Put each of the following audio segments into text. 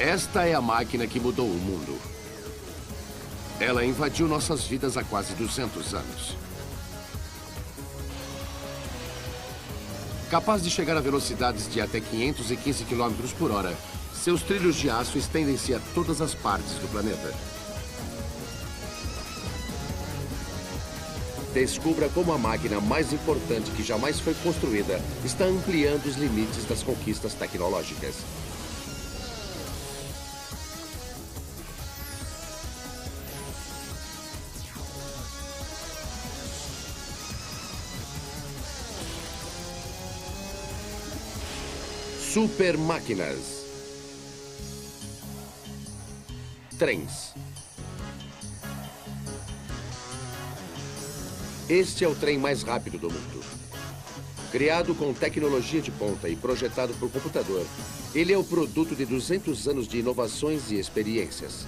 Esta é a máquina que mudou o mundo. Ela invadiu nossas vidas há quase 200 anos. Capaz de chegar a velocidades de até 515 km por hora, seus trilhos de aço estendem-se a todas as partes do planeta. Descubra como a máquina mais importante que jamais foi construída está ampliando os limites das conquistas tecnológicas. Super máquinas. Trens. Este é o trem mais rápido do mundo. Criado com tecnologia de ponta e projetado por computador, ele é o produto de 200 anos de inovações e experiências.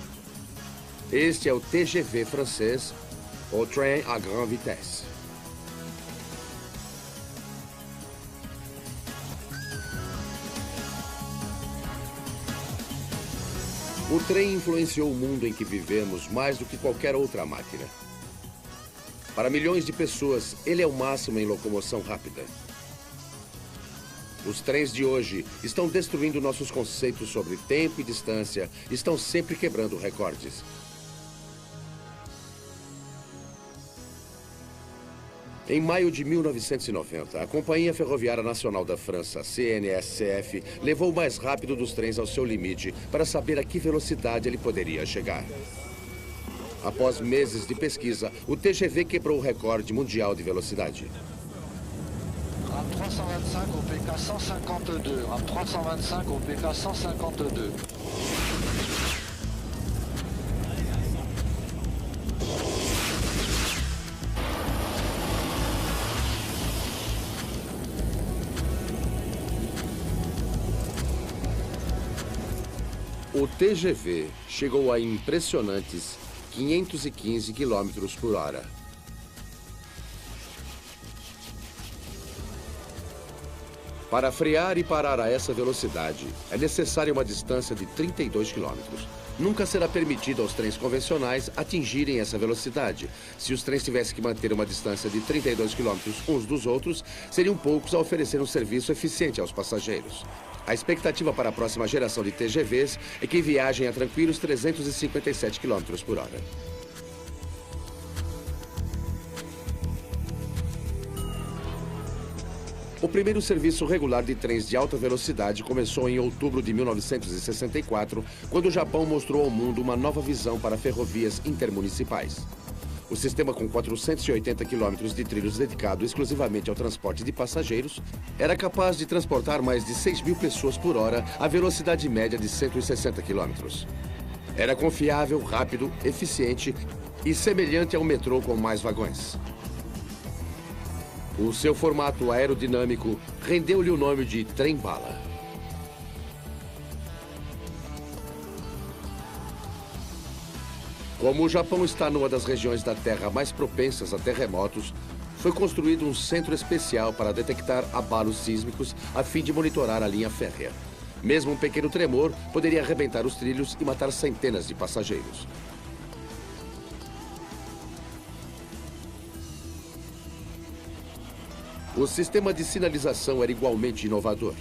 Este é o TGV francês, ou Train à Grande Vitesse. O trem influenciou o mundo em que vivemos mais do que qualquer outra máquina. Para milhões de pessoas, ele é o máximo em locomoção rápida. Os trens de hoje estão destruindo nossos conceitos sobre tempo e distância, estão sempre quebrando recordes. Em maio de 1990, a Companhia Ferroviária Nacional da França, CNSF, levou o mais rápido dos trens ao seu limite para saber a que velocidade ele poderia chegar. Após meses de pesquisa, o TGV quebrou o recorde mundial de velocidade. Rame 325 au PK 152. Rame 325 au PK 152. O TGV chegou a impressionantes 515 km por hora. Para frear e parar a essa velocidade, é necessária uma distância de 32 km. Nunca será permitido aos trens convencionais atingirem essa velocidade. Se os trens tivessem que manter uma distância de 32 km uns dos outros, seriam poucos a oferecer um serviço eficiente aos passageiros. A expectativa para a próxima geração de TGVs é que viajem a tranquilos 357 km por hora. O primeiro serviço regular de trens de alta velocidade começou em outubro de 1964, quando o Japão mostrou ao mundo uma nova visão para ferrovias intermunicipais. O sistema, com 480 quilômetros de trilhos dedicado exclusivamente ao transporte de passageiros, era capaz de transportar mais de 6.000 pessoas por hora à velocidade média de 160 quilômetros. Era confiável, rápido, eficiente e semelhante ao metrô com mais vagões. O seu formato aerodinâmico rendeu-lhe o nome de trem-bala. Como o Japão está numa das regiões da Terra mais propensas a terremotos, foi construído um centro especial para detectar abalos sísmicos a fim de monitorar a linha férrea. Mesmo um pequeno tremor poderia arrebentar os trilhos e matar centenas de passageiros. O sistema de sinalização era igualmente inovador.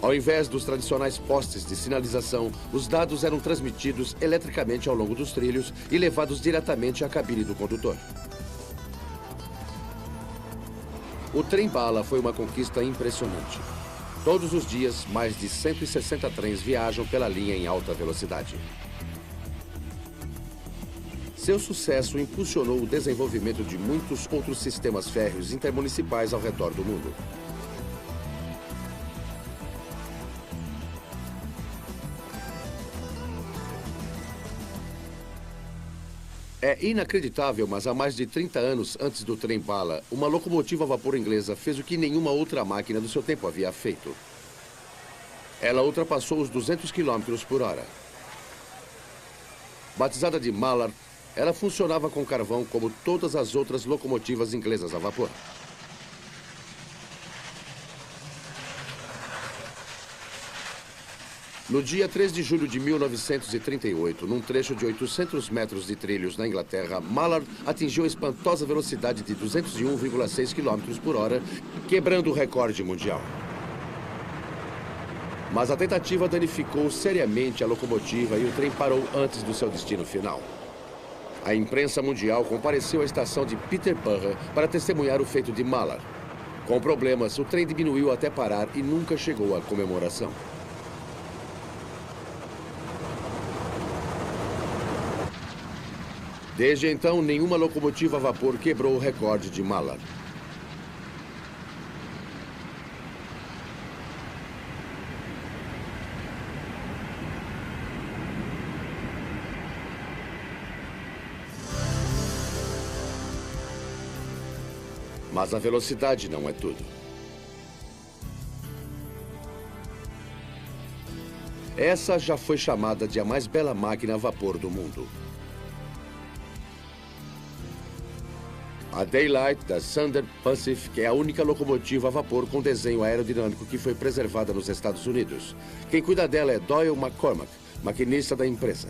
Ao invés dos tradicionais postes de sinalização, os dados eram transmitidos eletricamente ao longo dos trilhos e levados diretamente à cabine do condutor. O trem-bala foi uma conquista impressionante. Todos os dias, mais de 160 trens viajam pela linha em alta velocidade. Seu sucesso impulsionou o desenvolvimento de muitos outros sistemas férreos intermunicipais ao redor do mundo. É inacreditável, mas há mais de 30 anos antes do trem-bala, uma locomotiva a vapor inglesa fez o que nenhuma outra máquina do seu tempo havia feito. Ela ultrapassou os 200 km por hora. Batizada de Mallard, ela funcionava com carvão como todas as outras locomotivas inglesas a vapor. No dia 3 de julho de 1938, num trecho de 800 metros de trilhos na Inglaterra, Mallard atingiu a espantosa velocidade de 201,6 km por hora, quebrando o recorde mundial. Mas a tentativa danificou seriamente a locomotiva e o trem parou antes do seu destino final. A imprensa mundial compareceu à estação de Peterborough para testemunhar o feito de Mallard. Com problemas, o trem diminuiu até parar e nunca chegou à comemoração. Desde então, nenhuma locomotiva a vapor quebrou o recorde de Mallard. Mas a velocidade não é tudo. Essa já foi chamada de a mais bela máquina a vapor do mundo. A Daylight da Thunder Pacific é a única locomotiva a vapor com desenho aerodinâmico que foi preservada nos Estados Unidos. Quem cuida dela é Doyle McCormack, maquinista da empresa.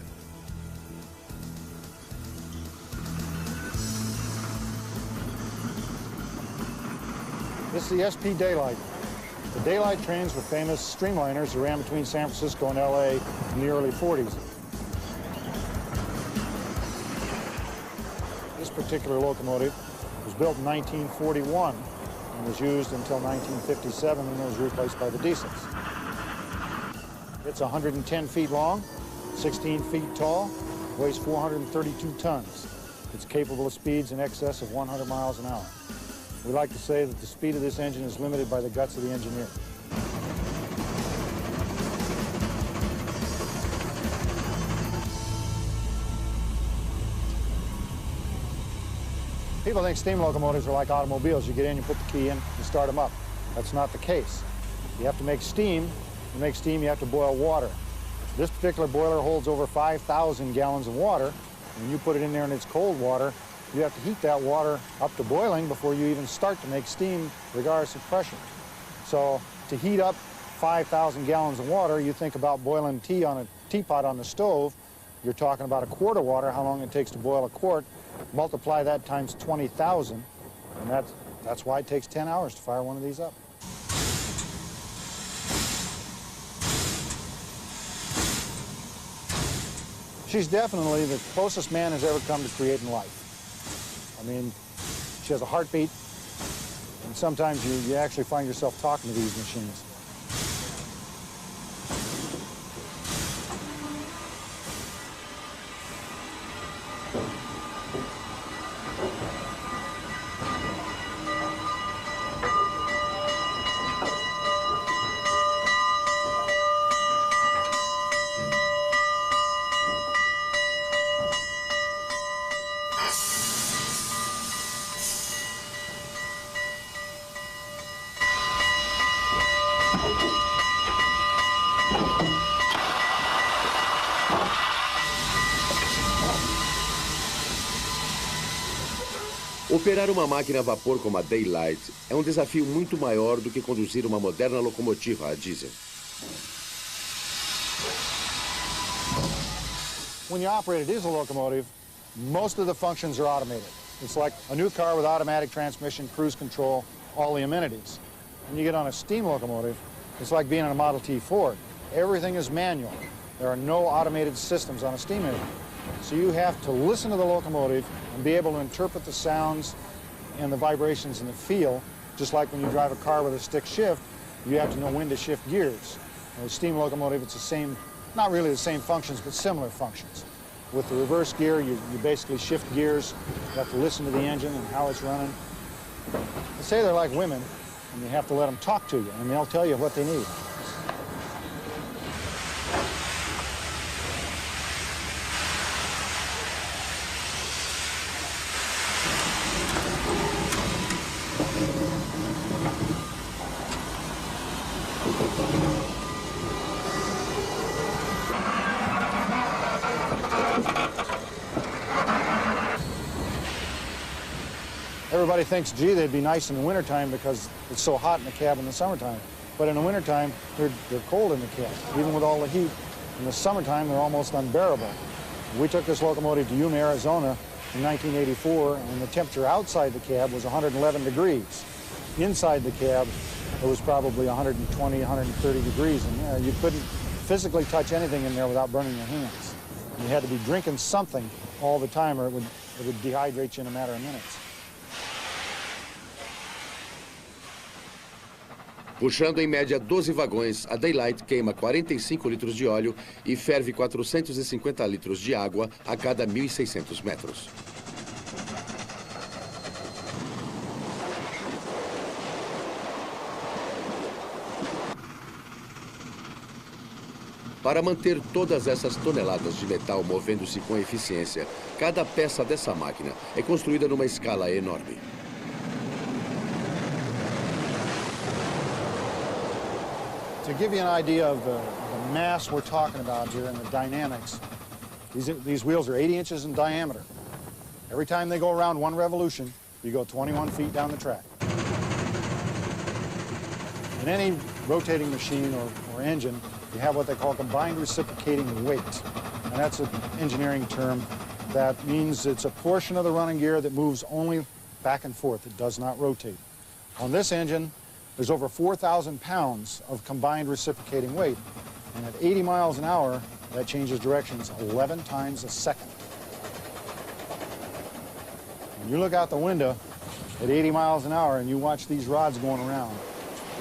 This is the SP Daylight. The Daylight trains were famous streamliners that ran between San Francisco and LA in the early 40s. This particular locomotive was built in 1941 and was used until 1957 when it was replaced by the diesels. It's 110 feet long, 16 feet tall, weighs 432 tons. It's capable of speeds in excess of 100 miles an hour. We like to say that the speed of this engine is limited by the guts of the engineer. People think steam locomotives are like automobiles. You get in, you put the key in, you start them up. That's not the case. You have to make steam. To make steam, you have to boil water. This particular boiler holds over 5,000 gallons of water. When you put it in there and it's cold water, you have to heat that water up to boiling before you even start to make steam, regardless of pressure. So to heat up 5,000 gallons of water, you think about boiling tea on a teapot on the stove. You're talking about a quart of water, how long it takes to boil a quart. Multiply that times 20,000, and that's why it takes 10 hours to fire one of these up. She's definitely the closest man has ever come to creating life. I mean, she has a heartbeat, and sometimes you actually find yourself talking to these machines. Operar uma máquina a vapor como a Daylight é um desafio muito maior do que conduzir uma moderna locomotiva a diesel. When you operate a diesel locomotive, most of the functions are automated. It's like a new car with automatic transmission, cruise control, all the amenities. When you get on a steam locomotive, it's like being on a Model T Ford. Everything is manual. There are no automated systems on a steam engine. So you have to listen to the locomotive and be able to interpret the sounds and the vibrations and the feel, just like when you drive a car with a stick shift, you have to know when to shift gears. With a steam locomotive, it's the same, not really the same functions, but similar functions. With the reverse gear, you basically shift gears. You have to listen to the engine and how it's running. They say they're like women, and you have to let them talk to you, and they'll tell you what they need. Everybody thinks, gee, they'd be nice in the wintertime because it's so hot in the cab in the summertime. but in the wintertime, they're cold in the cab, even with all the heat. In the summertime, they're almost unbearable. We took this locomotive to Yuma, Arizona in 1984, and the temperature outside the cab was 111 degrees. Inside the cab, it was probably 120, 130 degrees, and you couldn't physically touch anything in there without burning your hands. You had to be drinking something all the time, or it would dehydrate you in a matter of minutes. Puxando em média 12 vagões, a Daylight queima 45 litros de óleo e ferve 450 litros de água a cada 1.600 metros. Para manter todas essas toneladas de metal movendo-se com eficiência, cada peça dessa máquina é construída numa escala enorme. To give you an idea of the mass we're talking about here and the dynamics, these wheels are 80 inches in diameter. Every time they go around one revolution, you go 21 feet down the track. In any rotating machine or engine, you have what they call combined reciprocating weight. And that's an engineering term that means it's a portion of the running gear that moves only back and forth. It does not rotate. On this engine, there's over 4,000 pounds of combined reciprocating weight. And at 80 miles an hour, that changes directions 11 times a second. When you look out the window at 80 miles an hour and you watch these rods going around,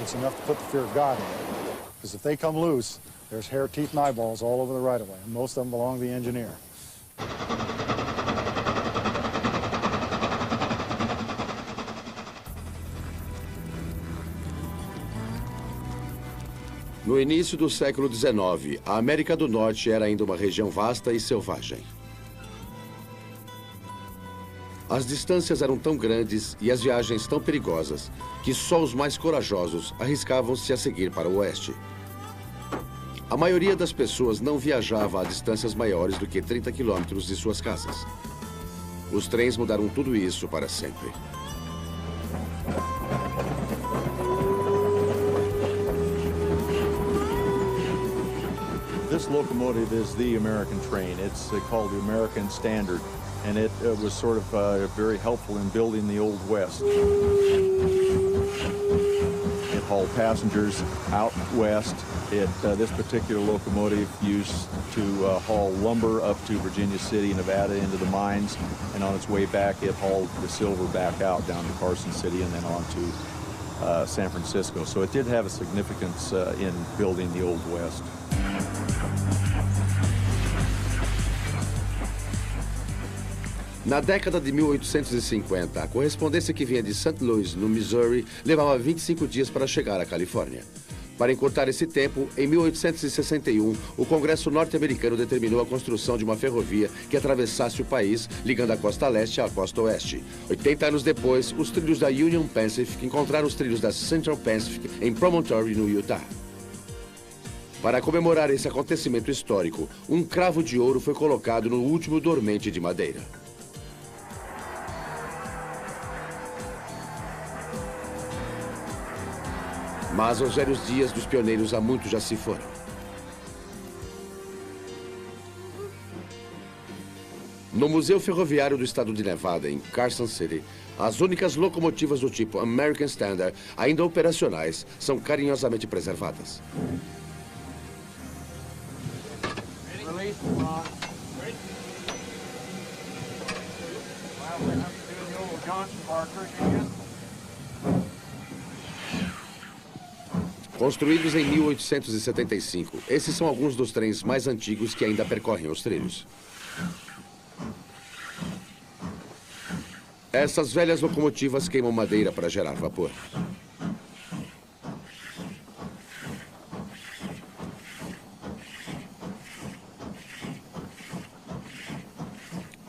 it's enough to put the fear of God in it. Because if they come loose, there's hair, teeth, and eyeballs all over the right-of-way, and most of them belong to the engineer. No início do século XIX, a América do Norte era ainda uma região vasta e selvagem. As distâncias eram tão grandes e as viagens tão perigosas que só os mais corajosos arriscavam-se a seguir para o oeste. A maioria das pessoas não viajava a distâncias maiores do que 30 quilômetros de suas casas. Os trens mudaram tudo isso para sempre. This locomotive is the American train. It's called the American Standard, and it was sort of very helpful in building the Old West. It hauled passengers out west. This particular locomotive used to haul lumber up to Virginia City, Nevada, into the mines, and on its way back, it hauled the silver back out down to Carson City and then on to San Francisco. So it did have a significance in building the Old West. Na década de 1850, a correspondência que vinha de St. Louis, no Missouri, levava 25 dias para chegar à Califórnia. Para encurtar esse tempo, em 1861, o Congresso norte-americano determinou a construção de uma ferrovia que atravessasse o país, ligando a costa leste à costa oeste. 80 anos depois, os trilhos da Union Pacific encontraram os trilhos da Central Pacific em Promontory, no Utah. Para comemorar esse acontecimento histórico, um cravo de ouro foi colocado no último dormente de madeira. Mas os velhos dias dos pioneiros há muito já se foram. No Museu Ferroviário do Estado de Nevada, em Carson City, as únicas locomotivas do tipo American Standard, ainda operacionais, são carinhosamente preservadas. Construídos em 1875, esses são alguns dos trens mais antigos que ainda percorrem os trilhos. Essas velhas locomotivas queimam madeira para gerar vapor.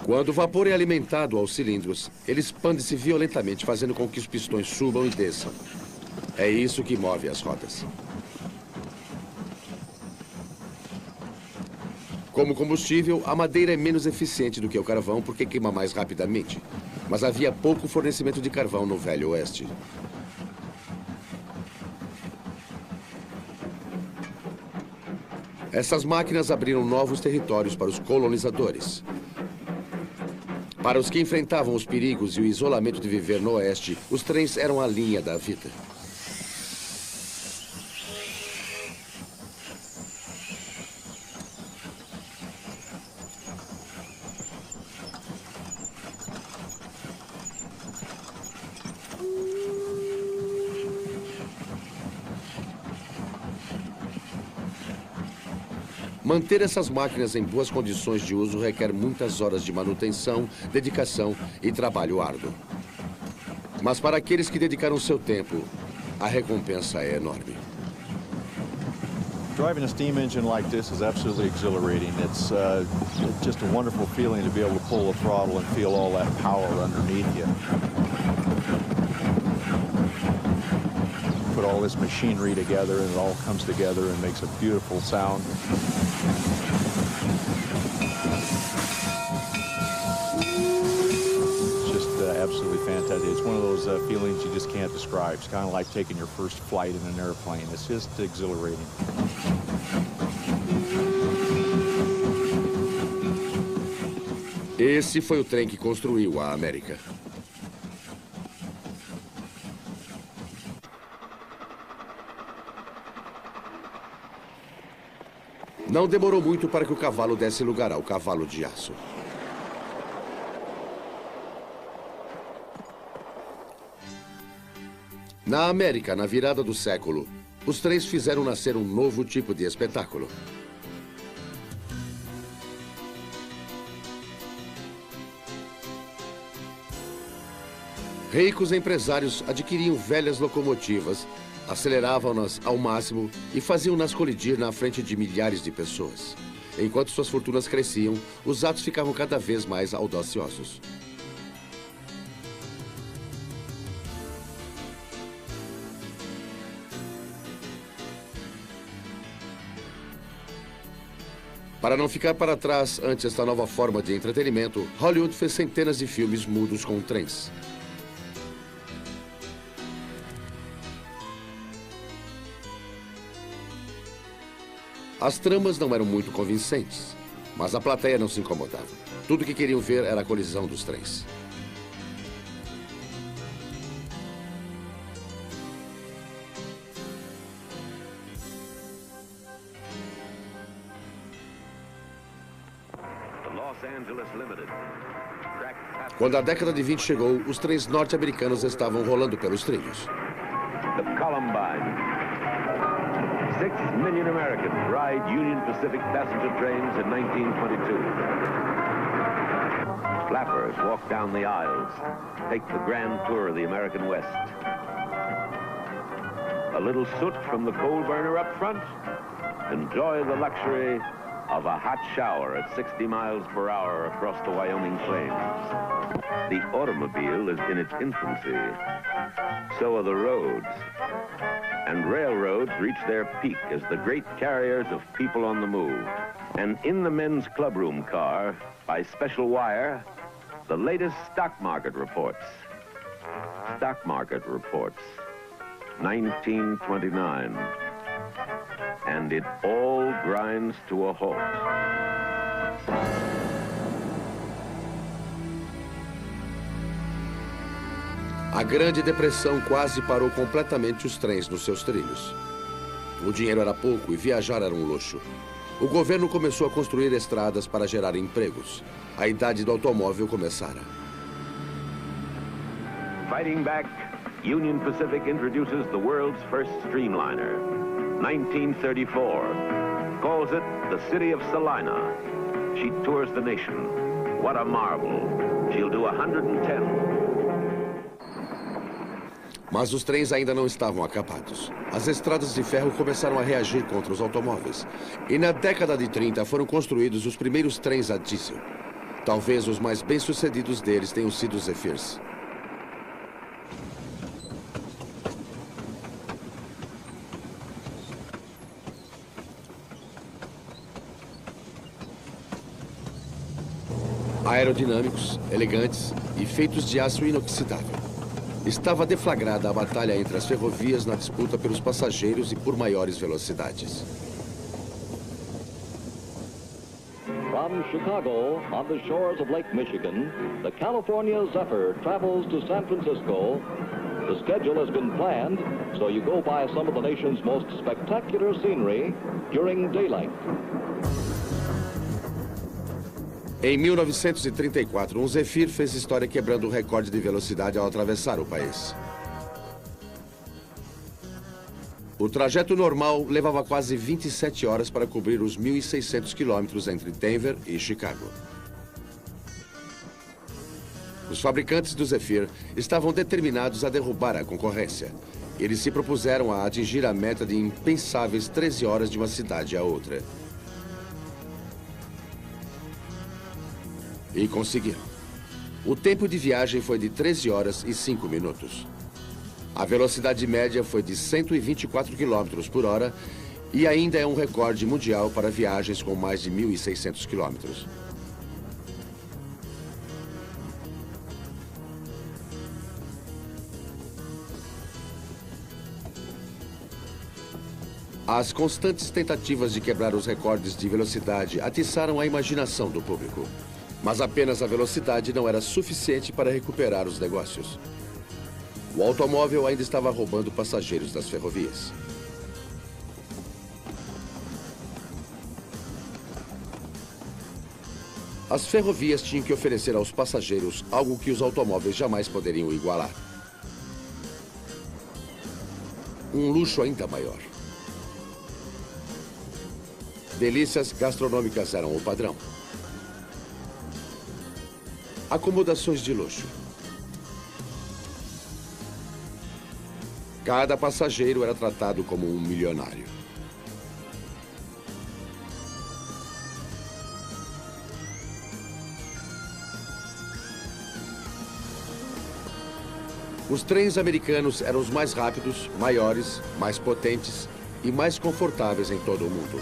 Quando o vapor é alimentado aos cilindros, ele expande-se violentamente, fazendo com que os pistões subam e desçam. É isso que move as rodas. Como combustível, a madeira é menos eficiente do que o carvão porque queima mais rapidamente. Mas havia pouco fornecimento de carvão no Velho Oeste. Essas máquinas abriram novos territórios para os colonizadores. Para os que enfrentavam os perigos e o isolamento de viver no oeste, os trens eram a linha da vida. Manter essas máquinas em boas condições de uso requer muitas horas de manutenção, dedicação e trabalho árduo. Mas para aqueles que dedicaram seu tempo, a recompensa é enorme. Driving a steam engine like this is absolutely exhilarating. It's just a wonderful feeling to be able to pull the throttle and feel all that power underneath you. Put all this machinery together and it all comes together and makes a beautiful sound. It's just absolutely fantastic. It's one of those feelings you just can't describe. It's kind of like taking your first flight in an airplane. It's just exhilarating. Esse foi o trem que construiu a América. Não demorou muito para que o cavalo desse lugar ao cavalo de aço. Na América, na virada do século, os trens fizeram nascer um novo tipo de espetáculo. Ricos empresários adquiriam velhas locomotivas, aceleravam-nas ao máximo e faziam-nas colidir na frente de milhares de pessoas. Enquanto suas fortunas cresciam, os atos ficavam cada vez mais audaciosos. Para não ficar para trás ante esta nova forma de entretenimento, Hollywood fez centenas de filmes mudos com trens. As tramas não eram muito convincentes, mas a plateia não se incomodava. Tudo o que queriam ver era a colisão dos trens. Quando a década de 20 chegou, os trens norte-americanos estavam rolando pelos trilhos. The Columbine. 6 million Americans ride Union Pacific passenger trains in 1922. Flappers walk down the aisles, take the grand tour of the American West. A little soot from the coal burner up front. Enjoy the luxury of a hot shower at 60 miles per hour across the Wyoming plains. The automobile is in its infancy. So are the roads. And railroads reach their peak as the great carriers of people on the move. And in the men's clubroom car, by special wire, the latest stock market reports. Stock market reports, 1929. And it all grinds to a halt. A Grande Depressão quase parou completamente os trens nos seus trilhos. O dinheiro era pouco e viajar era um luxo. O governo começou a construir estradas para gerar empregos. A idade do automóvel começara. Fighting back, Union Pacific introduces the world's first streamliner. 1934. Calls it the City of Salina. She tours the nation. What a marvel. She'll do 110. Mas os trens ainda não estavam acabados. As estradas de ferro começaram a reagir contra os automóveis. E na década de 30 foram construídos os primeiros trens a diesel. Talvez os mais bem-sucedidos deles tenham sido os Zephyrs. Aerodinâmicos, elegantes e feitos de aço inoxidável. Estava deflagrada a batalha entre as ferrovias na disputa pelos passageiros e por maiores velocidades. From Chicago, on the shores of Lake Michigan, the California Zephyr travels to San Francisco. The schedule has been planned, so you go by some of the nation's most spectacular scenery during daylight. Em 1934, um Zephyr fez história quebrando o recorde de velocidade ao atravessar o país. O trajeto normal levava quase 27 horas para cobrir os 1.600 quilômetros entre Denver e Chicago. Os fabricantes do Zephyr estavam determinados a derrubar a concorrência. Eles se propuseram a atingir a meta de impensáveis 13 horas de uma cidade a outra. E conseguiram. O tempo de viagem foi de 13 horas e 5 minutos. A velocidade média foi de 124 km por hora e ainda é um recorde mundial para viagens com mais de 1.600 km. As constantes tentativas de quebrar os recordes de velocidade atiçaram a imaginação do público. Mas apenas a velocidade não era suficiente para recuperar os negócios. O automóvel ainda estava roubando passageiros das ferrovias. As ferrovias tinham que oferecer aos passageiros algo que os automóveis jamais poderiam igualar. Um luxo ainda maior. Delícias gastronômicas eram o padrão. Acomodações de luxo. Cada passageiro era tratado como um milionário. Os trens americanos eram os mais rápidos, maiores, mais potentes e mais confortáveis em todo o mundo.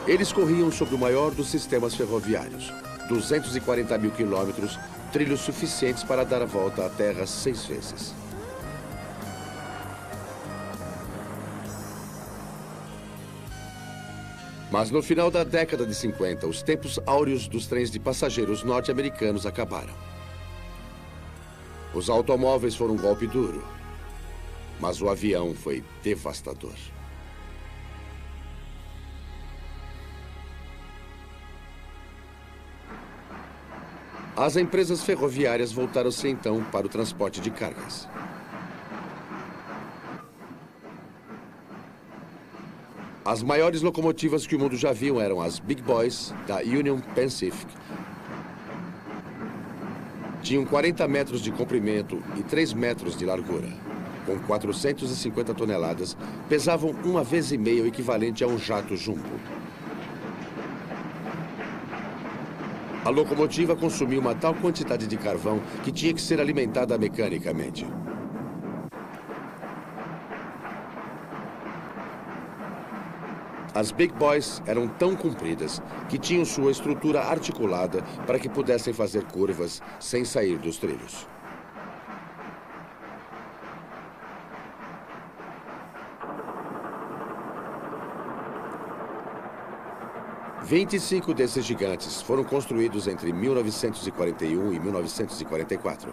Eles corriam sobre o maior dos sistemas ferroviários, 240 mil quilômetros, trilhos suficientes para dar a volta à Terra 6 vezes. Mas no final da década de 50, os tempos áureos dos trens de passageiros norte-americanos acabaram. Os automóveis foram um golpe duro, mas o avião foi devastador. As empresas ferroviárias voltaram-se então para o transporte de cargas. As maiores locomotivas que o mundo já viu eram as Big Boys, da Union Pacific. Tinham 40 metros de comprimento e 3 metros de largura. Com 450 toneladas, pesavam 1,5 vezes o equivalente a um jato jumbo. A locomotiva consumia uma tal quantidade de carvão que tinha que ser alimentada mecanicamente. As Big Boys eram tão compridas que tinham sua estrutura articulada para que pudessem fazer curvas sem sair dos trilhos. "25 desses gigantes foram construídos entre 1941 e 1944.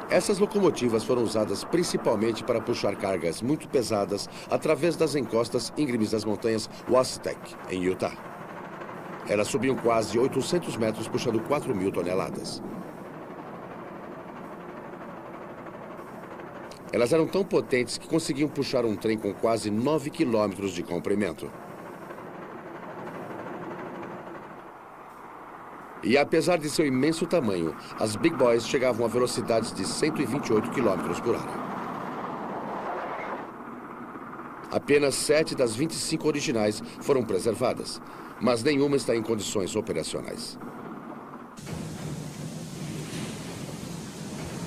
Essas locomotivas foram usadas principalmente para puxar cargas muito pesadas através das encostas íngremes das montanhas Wasatch, em Utah. Elas subiam quase 800 metros puxando 4.000 toneladas. Elas eram tão potentes que conseguiam puxar um trem com quase 9 quilômetros de comprimento. E apesar de seu imenso tamanho, as Big Boys chegavam a velocidades de 128 km por hora. Apenas 7 das 25 originais foram preservadas, mas nenhuma está em condições operacionais.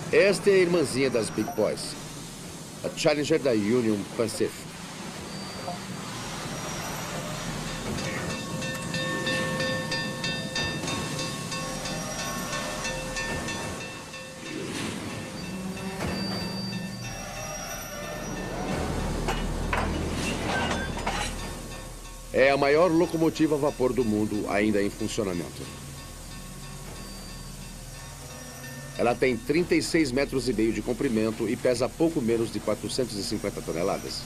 Esta é a irmãzinha das Big Boys, a Challenger da Union Pacific. É a maior locomotiva a vapor do mundo ainda em funcionamento. Ela tem 36 metros e meio de comprimento e pesa pouco menos de 450 toneladas.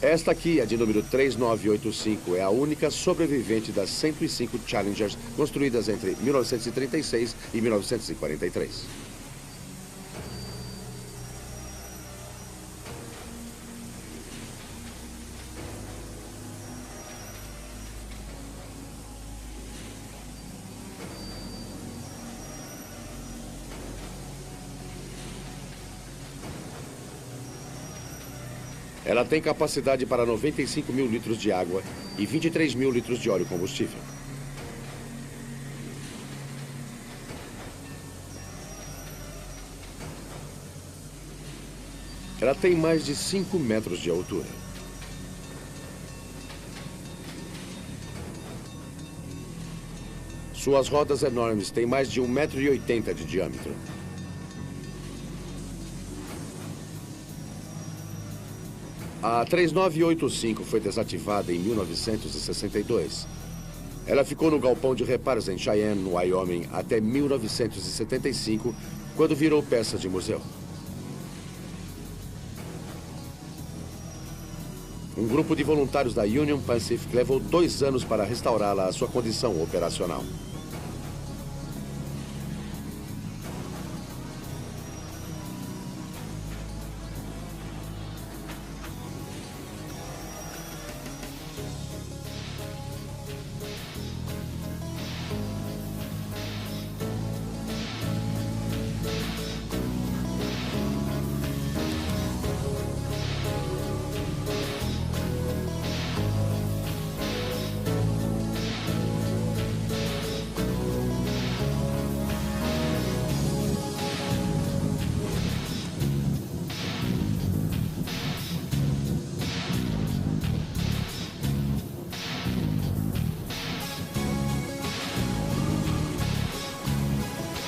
Esta aqui, a de número 3985, é a única sobrevivente das 105 Challengers construídas entre 1936 e 1943. Ela tem capacidade para 95 mil litros de água e 23 mil litros de óleo combustível. Ela tem mais de 5 metros de altura. Suas rodas enormes têm mais de 1,80 m de diâmetro. A 3985 foi desativada em 1962. Ela ficou no galpão de reparos em Cheyenne, no Wyoming, até 1975, quando virou peça de museu. Um grupo de voluntários da Union Pacific levou 2 anos para restaurá-la à sua condição operacional.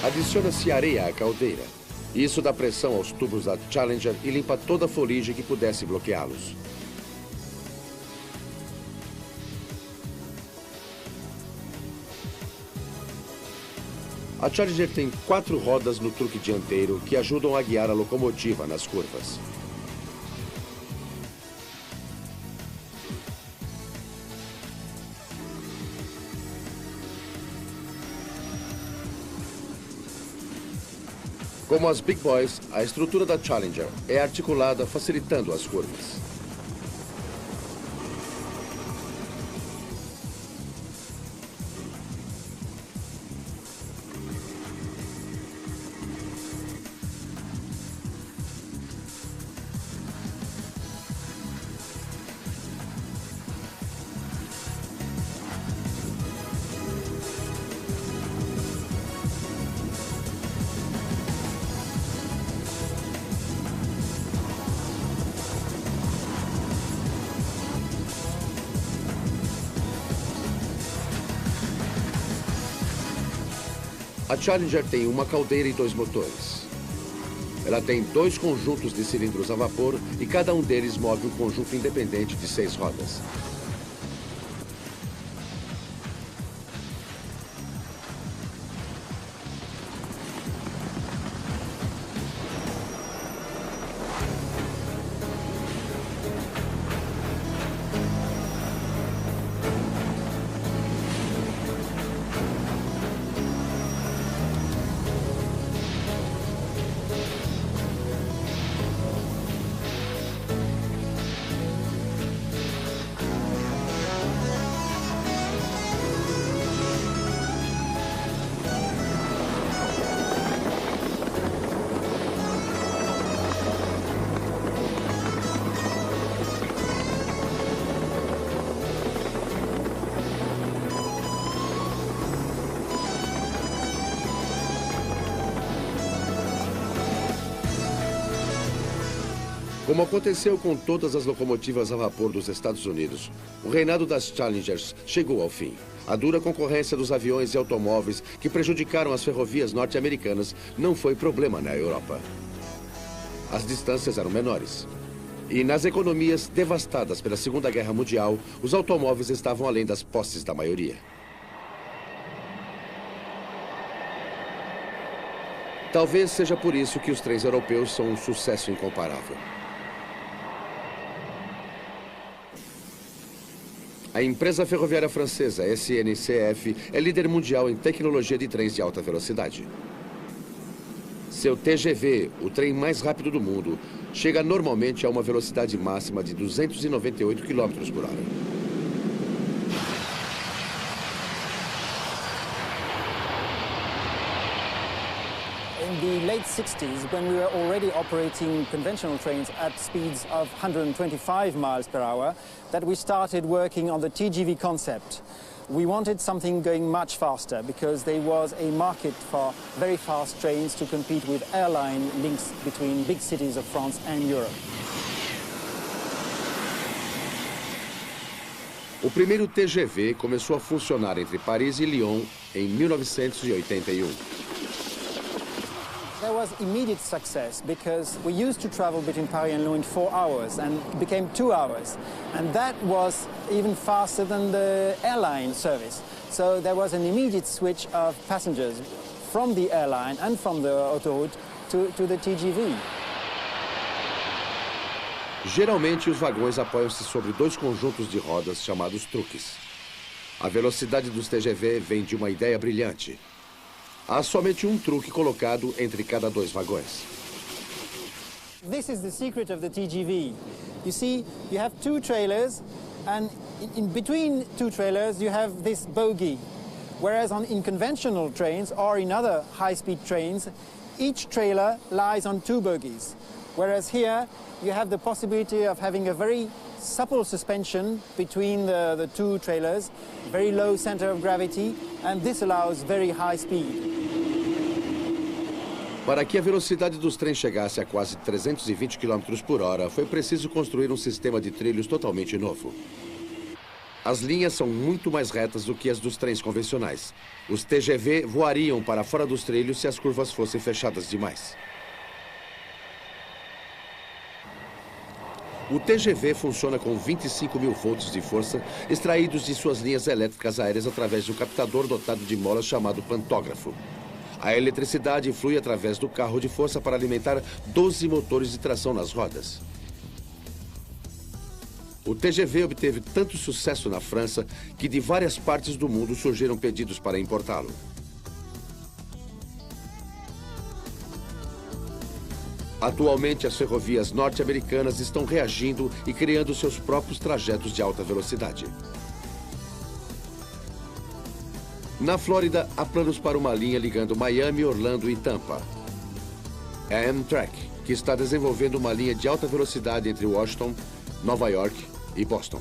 Adiciona-se areia à caldeira. Isso dá pressão aos tubos da Challenger e limpa toda a fuligem que pudesse bloqueá-los. A Challenger tem 4 rodas no truque dianteiro que ajudam a guiar a locomotiva nas curvas. Como as Big Boys, a estrutura da Challenger é articulada, facilitando as curvas. A Challenger tem uma caldeira e 2 motores. Ela tem 2 conjuntos de cilindros a vapor e cada um deles move um conjunto independente de 6 rodas. Como aconteceu com todas as locomotivas a vapor dos Estados Unidos, o reinado das Challengers chegou ao fim. A dura concorrência dos aviões e automóveis que prejudicaram as ferrovias norte-americanas não foi problema na Europa. As distâncias eram menores. E nas economias devastadas pela Segunda Guerra Mundial, os automóveis estavam além das posses da maioria. Talvez seja por isso que os trens europeus são um sucesso incomparável. A empresa ferroviária francesa SNCF é líder mundial em tecnologia de trens de alta velocidade. Seu TGV, o trem mais rápido do mundo, chega normalmente a uma velocidade máxima de 298 km por hora. In the late 60s, when we were already operating conventional trains at speeds of 125 miles per hour, that we started working on the TGV concept. We wanted something going much faster because there was a market for very fast trains to compete with airline links between big cities of France and Europe. O primeiro TGV começou a funcionar entre Paris e Lyon em 1981. There was immediate success because we used to travel between Paris and Lyon in 4 hours and it became 2 hours. And that was even faster than the airline service. So there was an immediate switch of passengers from the airline and from the autoroute to the TGV. Geralmente, os vagões apoiam-se sobre dois conjuntos de rodas chamados truques. A velocidade dos TGV vem de uma ideia brilhante. Há somente um truque colocado entre cada dois vagões. This is the secret of the TGV. You see, you have two trailers, and in between two trailers you have this bogie. Whereas in conventional trains or in other high-speed trains, each trailer lies on two bogies. Whereas here, you have the possibility of having a very supple suspension between the two trailers, very low center of gravity, and this allows very high speed. Para que a velocidade dos trens chegasse a quase 320 km por hora, foi preciso construir um sistema de trilhos totalmente novo. As linhas são muito mais retas do que as dos trens convencionais. Os TGV voariam para fora dos trilhos se as curvas fossem fechadas demais. O TGV funciona com 25 mil volts de força extraídos de suas linhas elétricas aéreas através de um captador dotado de molas chamado pantógrafo. A eletricidade flui através do carro de força para alimentar 12 motores de tração nas rodas. O TGV obteve tanto sucesso na França que de várias partes do mundo surgiram pedidos para importá-lo. Atualmente, as ferrovias norte-americanas estão reagindo e criando seus próprios trajetos de alta velocidade. Na Flórida, há planos para uma linha ligando Miami, Orlando e Tampa. É a Amtrak, que está desenvolvendo uma linha de alta velocidade entre Washington, Nova York e Boston.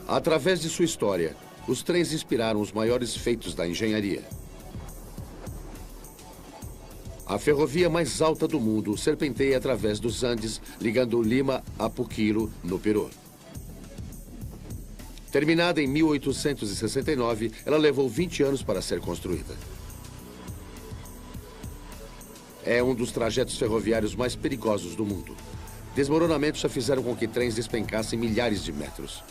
Através de sua história, os trens inspiraram os maiores feitos da engenharia. A ferrovia mais alta do mundo serpenteia através dos Andes, ligando Lima a Puquilo, no Peru. Terminada em 1869, ela levou 20 anos para ser construída. É um dos trajetos ferroviários mais perigosos do mundo. Desmoronamentos já fizeram com que trens despencassem milhares de metros.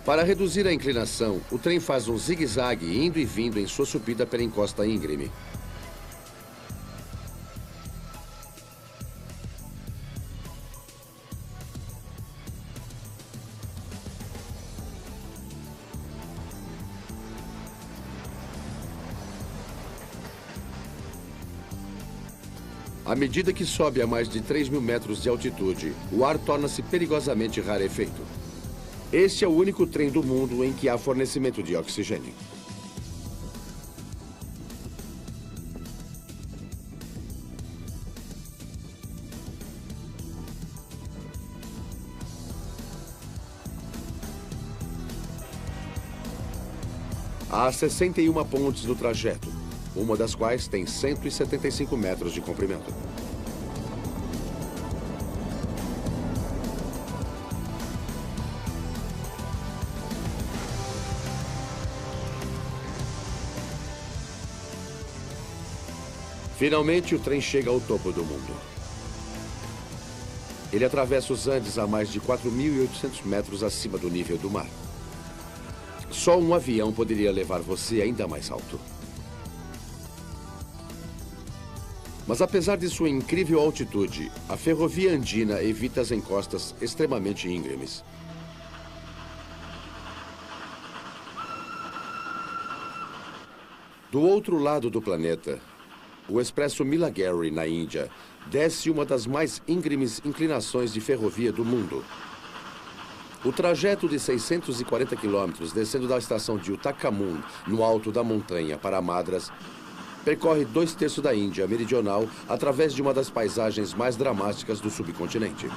Para reduzir a inclinação, o trem faz um zigue-zague indo e vindo em sua subida pela encosta íngreme. À medida que sobe a mais de 3.000 metros de altitude, o ar torna-se perigosamente rarefeito. Este é o único trem do mundo em que há fornecimento de oxigênio. Há 61 pontes no trajeto, uma das quais tem 175 metros de comprimento. Finalmente, o trem chega ao topo do mundo. Ele atravessa os Andes a mais de 4.800 metros acima do nível do mar. Só um avião poderia levar você ainda mais alto. Mas apesar de sua incrível altitude, a ferrovia andina evita as encostas extremamente íngremes. Do outro lado do planeta, o Expresso Milagiri, na Índia, desce uma das mais íngremes inclinações de ferrovia do mundo. O trajeto de 640 quilômetros, descendo da estação de Uttarakhand, no alto da montanha, para Madras, percorre 2/3 da Índia meridional através de uma das paisagens mais dramáticas do subcontinente.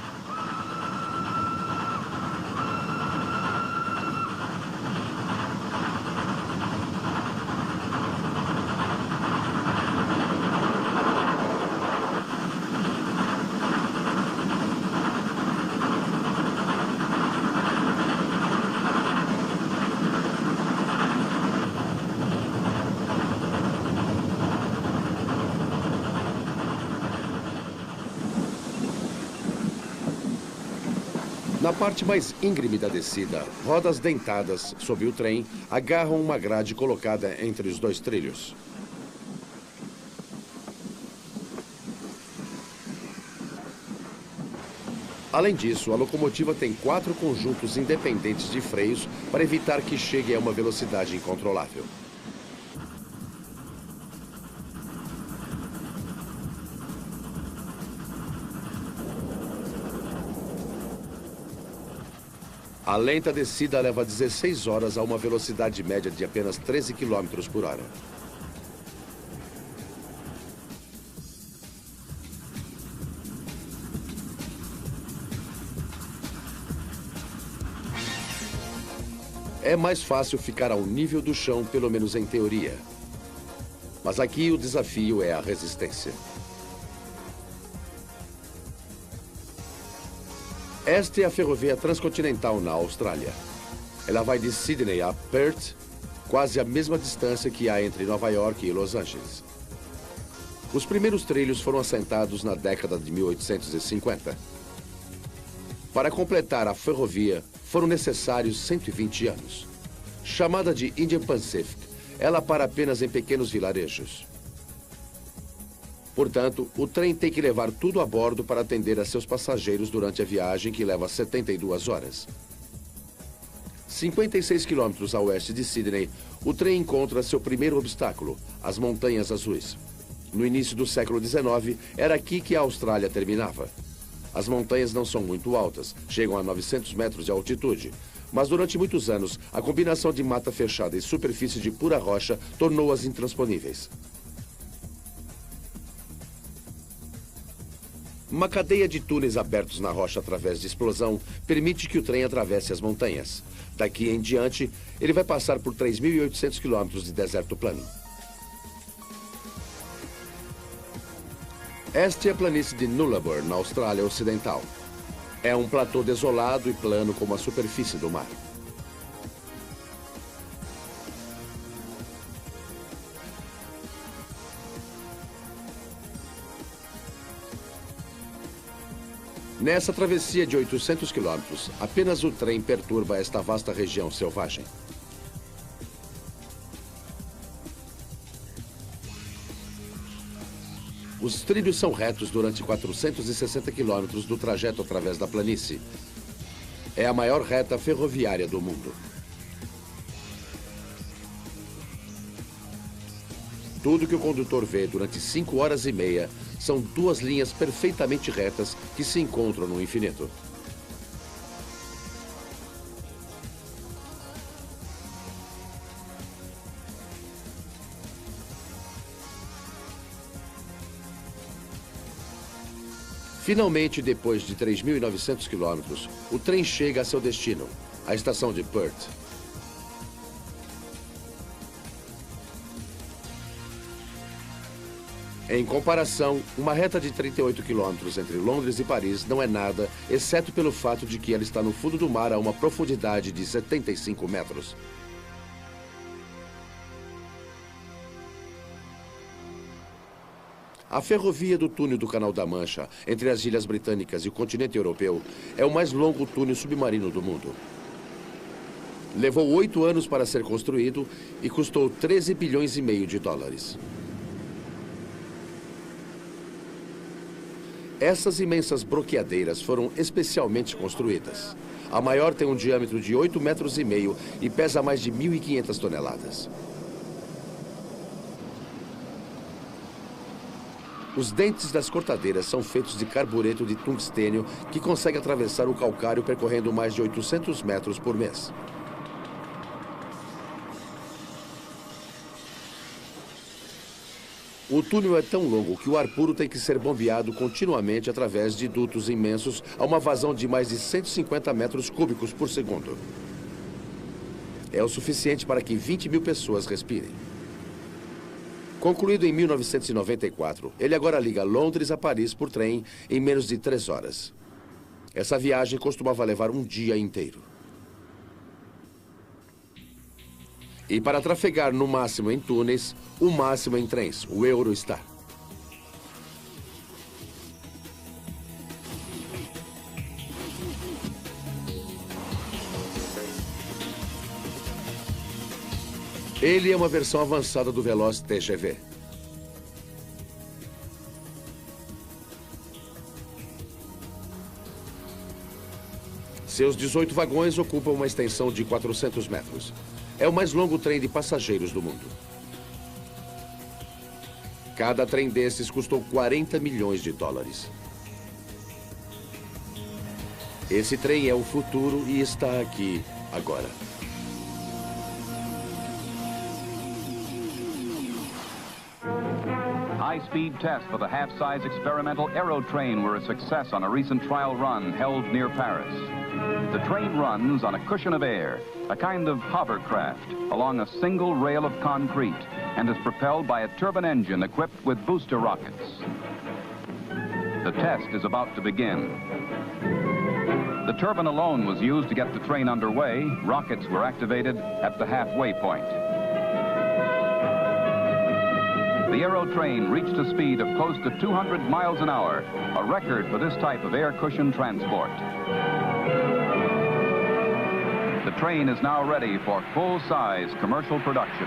Na parte mais íngreme da descida, rodas dentadas sob o trem agarram uma grade colocada entre os dois trilhos. Além disso, a locomotiva tem 4 conjuntos independentes de freios para evitar que chegue a uma velocidade incontrolável. A lenta descida leva 16 horas a uma velocidade média de apenas 13 km por hora. É mais fácil ficar ao nível do chão, pelo menos em teoria. Mas aqui o desafio é a resistência. Esta é a ferrovia transcontinental na Austrália. Ela vai de Sydney a Perth, quase a mesma distância que há entre Nova York e Los Angeles. Os primeiros trilhos foram assentados na década de 1850. Para completar a ferrovia, foram necessários 120 anos. Chamada de Indian Pacific, ela para apenas em pequenos vilarejos. Portanto, o trem tem que levar tudo a bordo para atender a seus passageiros durante a viagem, que leva 72 horas. 56 quilômetros a oeste de Sydney, o trem encontra seu primeiro obstáculo, as Montanhas Azuis. No início do século XIX, era aqui que a Austrália terminava. As montanhas não são muito altas, chegam a 900 metros de altitude. Mas durante muitos anos, a combinação de mata fechada e superfície de pura rocha tornou-as intransponíveis. Uma cadeia de túneis abertos na rocha através de explosão permite que o trem atravesse as montanhas. Daqui em diante, ele vai passar por 3.800 quilômetros de deserto plano. Esta é a planície de Nullarbor, na Austrália Ocidental. É um platô desolado e plano como a superfície do mar. Nessa travessia de 800 quilômetros, apenas o trem perturba esta vasta região selvagem. Os trilhos são retos durante 460 quilômetros do trajeto através da planície. É a maior reta ferroviária do mundo. Tudo que o condutor vê durante 5 horas e meia são 2 linhas perfeitamente retas que se encontram no infinito. Finalmente, depois de 3.900 quilômetros, o trem chega a seu destino, a estação de Perth. Em comparação, uma reta de 38 quilômetros entre Londres e Paris não é nada, exceto pelo fato de que ela está no fundo do mar a uma profundidade de 75 metros. A ferrovia do túnel do Canal da Mancha, entre as Ilhas Britânicas e o continente europeu, é o mais longo túnel submarino do mundo. Levou 8 anos para ser construído e custou 13 bilhões e meio de dólares. Essas imensas broqueadeiras foram especialmente construídas. A maior tem um diâmetro de 8,5 metros e pesa mais de 1.500 toneladas. Os dentes das cortadeiras são feitos de carbureto de tungstênio que consegue atravessar o calcário percorrendo mais de 800 metros por mês. O túnel é tão longo que o ar puro tem que ser bombeado continuamente através de dutos imensos a uma vazão de mais de 150 metros cúbicos por segundo. É o suficiente para que 20 mil pessoas respirem. Concluído em 1994, ele agora liga Londres a Paris por trem em menos de 3 horas. Essa viagem costumava levar um dia inteiro. E para trafegar no máximo em túneis, o máximo em trens, o Eurostar. Ele é uma versão avançada do veloz TGV. Seus 18 vagões ocupam uma extensão de 400 metros. É o mais longo trem de passageiros do mundo. Cada trem desses custou 40 milhões de dólares. Esse trem é o futuro e está aqui agora. High-speed tests for the half-size experimental Aerotrain were a success on a recent trial run held near Paris. The train runs on a cushion of air, a kind of hovercraft, along a single rail of concrete, and is propelled by a turbine engine equipped with booster rockets. The test is about to begin. The turbine alone was used to get the train underway. Rockets were activated at the halfway point. The Aerotrain reached a speed of close to 200 miles an hour, a record for this type of air cushion transport. The train is now ready for full-size commercial production.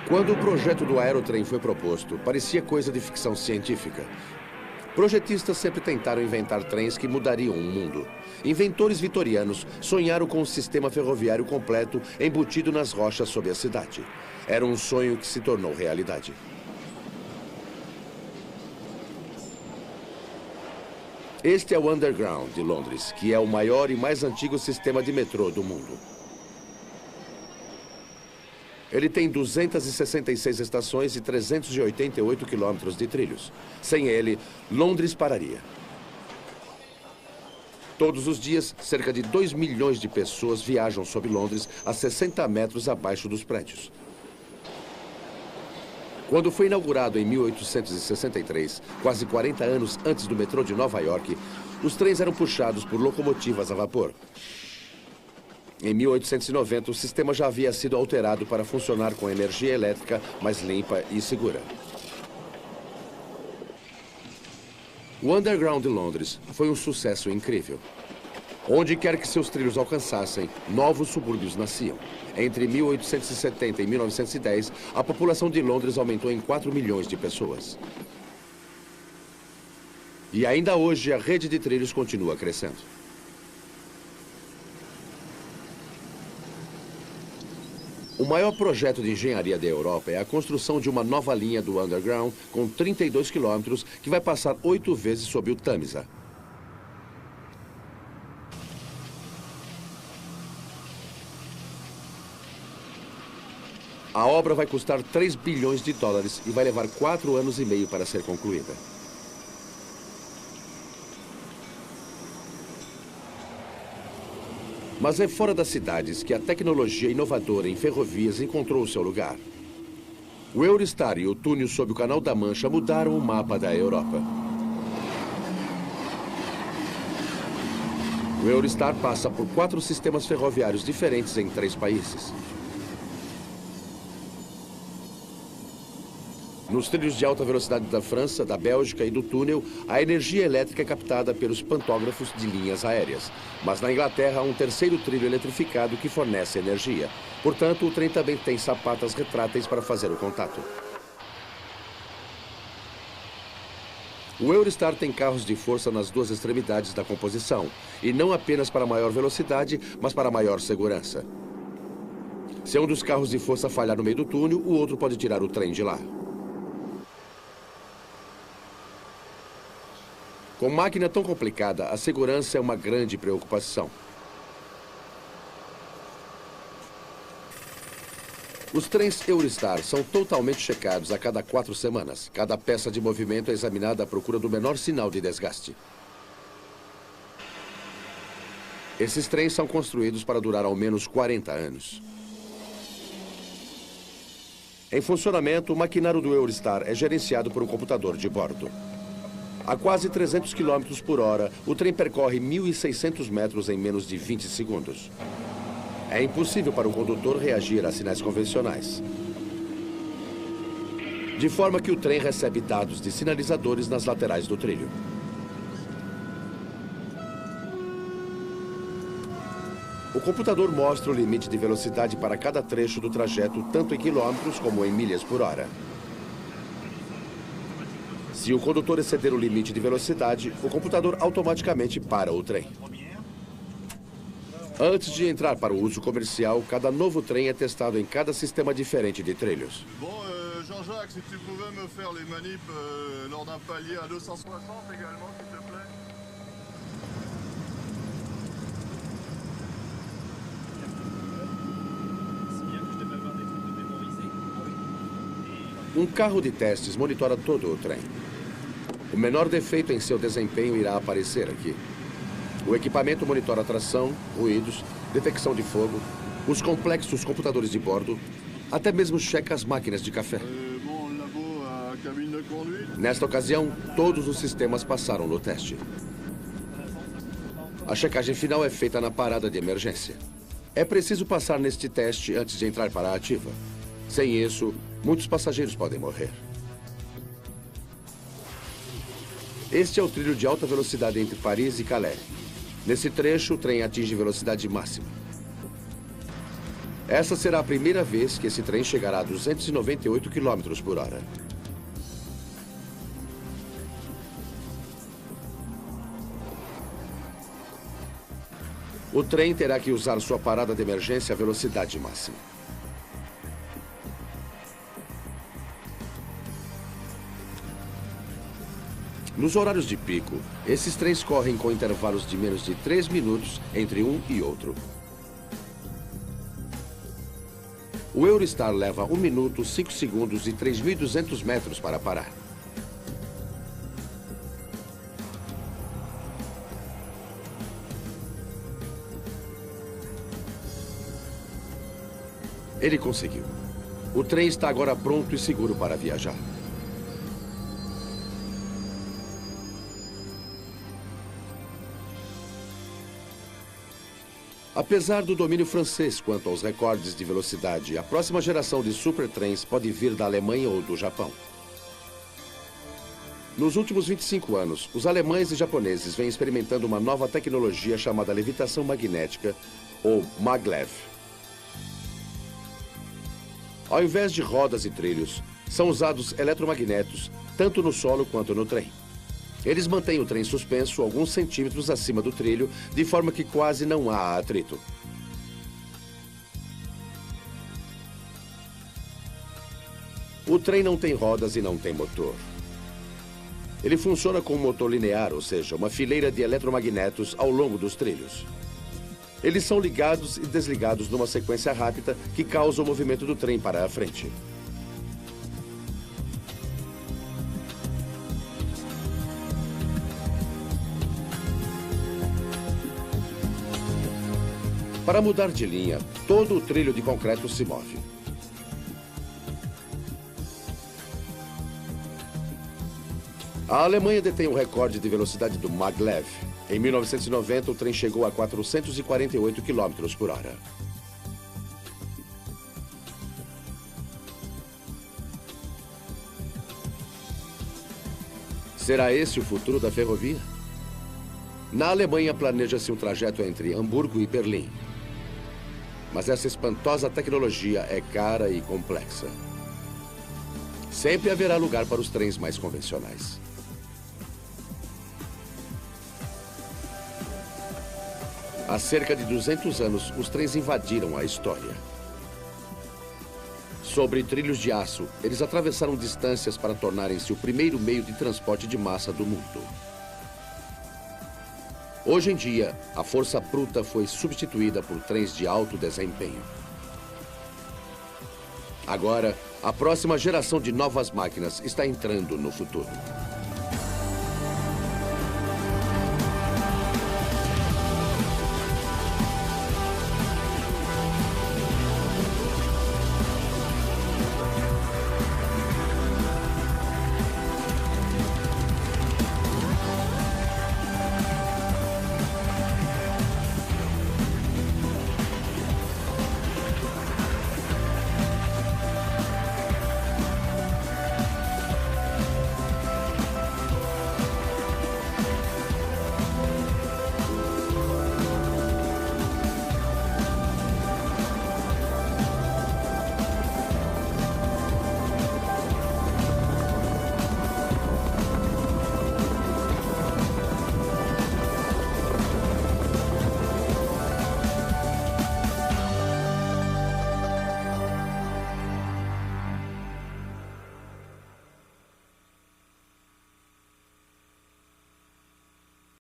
Quando o projeto do Aerotrain foi proposto, parecia coisa de ficção científica. Projetistas sempre tentaram inventar trens que mudariam o mundo. Inventores vitorianos sonharam com um sistema ferroviário completo embutido nas rochas sob a cidade. Era um sonho que se tornou realidade. Este é o Underground de Londres, que é o maior e mais antigo sistema de metrô do mundo. Ele tem 266 estações e 388 quilômetros de trilhos. Sem ele, Londres pararia. Todos os dias, cerca de 2 milhões de pessoas viajam sob Londres a 60 metros abaixo dos prédios. Quando foi inaugurado em 1863, quase 40 anos antes do metrô de Nova York, os trens eram puxados por locomotivas a vapor. Em 1890, o sistema já havia sido alterado para funcionar com energia elétrica mais limpa e segura. O Underground de Londres foi um sucesso incrível. Onde quer que seus trilhos alcançassem, novos subúrbios nasciam. Entre 1870 e 1910, a população de Londres aumentou em 4 milhões de pessoas. E ainda hoje, a rede de trilhos continua crescendo. O maior projeto de engenharia da Europa é a construção de uma nova linha do Underground com 32 quilômetros que vai passar 8 vezes sob o Tâmisa. A obra vai custar 3 bilhões de dólares e vai levar 4 anos e meio para ser concluída. Mas é fora das cidades que a tecnologia inovadora em ferrovias encontrou o seu lugar. O Eurostar e o túnel sob o Canal da Mancha mudaram o mapa da Europa. O Eurostar passa por 4 sistemas ferroviários diferentes em 3 países. Nos trilhos de alta velocidade da França, da Bélgica e do túnel, a energia elétrica é captada pelos pantógrafos de linhas aéreas. Mas na Inglaterra há um terceiro trilho eletrificado que fornece energia. Portanto, o trem também tem sapatas retráteis para fazer o contato. O Eurostar tem carros de força nas duas extremidades da composição, e não apenas para maior velocidade, mas para maior segurança. Se um dos carros de força falhar no meio do túnel, o outro pode tirar o trem de lá. Com máquina tão complicada, a segurança é uma grande preocupação. Os trens Eurostar são totalmente checados a cada 4 semanas. Cada peça de movimento é examinada à procura do menor sinal de desgaste. Esses trens são construídos para durar ao menos 40 anos. Em funcionamento, o maquinário do Eurostar é gerenciado por um computador de bordo. A quase 300 km por hora, o trem percorre 1.600 metros em menos de 20 segundos. É impossível para o condutor reagir a sinais convencionais. De forma que o trem recebe dados de sinalizadores nas laterais do trilho. O computador mostra o limite de velocidade para cada trecho do trajeto, tanto em quilômetros como em milhas por hora. Se o condutor exceder o limite de velocidade, o computador automaticamente para o trem. Antes de entrar para o uso comercial, cada novo trem é testado em cada sistema diferente de trilhos. Bon, Jean-Jacques, si tu pouvais me faire les manips lors d'un palier à 260 également, s'il te plaît. Um carro de testes monitora todo o trem. O menor defeito em seu desempenho irá aparecer aqui. O equipamento monitora tração, ruídos, detecção de fogo, os complexos computadores de bordo, até mesmo checa as máquinas de café. Nesta ocasião, todos os sistemas passaram no teste. A checagem final é feita na parada de emergência. É preciso passar neste teste antes de entrar para a ativa. Sem isso, muitos passageiros podem morrer. Este é o trilho de alta velocidade entre Paris e Calais. Nesse trecho, o trem atinge velocidade máxima. Essa será a primeira vez que esse trem chegará a 298 km por hora. O trem terá que usar sua parada de emergência à velocidade máxima. Nos horários de pico, esses trens correm com intervalos de menos de 3 minutos entre um e outro. O Eurostar leva 1 minuto, 5 segundos e 3.200 metros para parar. Ele conseguiu. O trem está agora pronto e seguro para viajar. Apesar do domínio francês quanto aos recordes de velocidade, a próxima geração de supertrens pode vir da Alemanha ou do Japão. Nos últimos 25 anos, os alemães e japoneses vêm experimentando uma nova tecnologia chamada levitação magnética, ou maglev. Ao invés de rodas e trilhos, são usados eletromagnetos, tanto no solo quanto no trem. Eles mantêm o trem suspenso alguns centímetros acima do trilho, de forma que quase não há atrito. O trem não tem rodas e não tem motor. Ele funciona com um motor linear, ou seja, uma fileira de eletromagnetos ao longo dos trilhos. Eles são ligados e desligados numa sequência rápida que causa o movimento do trem para a frente. Para mudar de linha, todo o trilho de concreto se move. A Alemanha detém o recorde de velocidade do maglev. Em 1990, o trem chegou a 448 km por hora. Será esse o futuro da ferrovia? Na Alemanha, planeja-se um trajeto entre Hamburgo e Berlim. Mas essa espantosa tecnologia é cara e complexa. Sempre haverá lugar para os trens mais convencionais. Há cerca de 200 anos, os trens invadiram a história. Sobre trilhos de aço, eles atravessaram distâncias para tornarem-se o primeiro meio de transporte de massa do mundo. Hoje em dia, a força bruta foi substituída por trens de alto desempenho. Agora, a próxima geração de novas máquinas está entrando no futuro.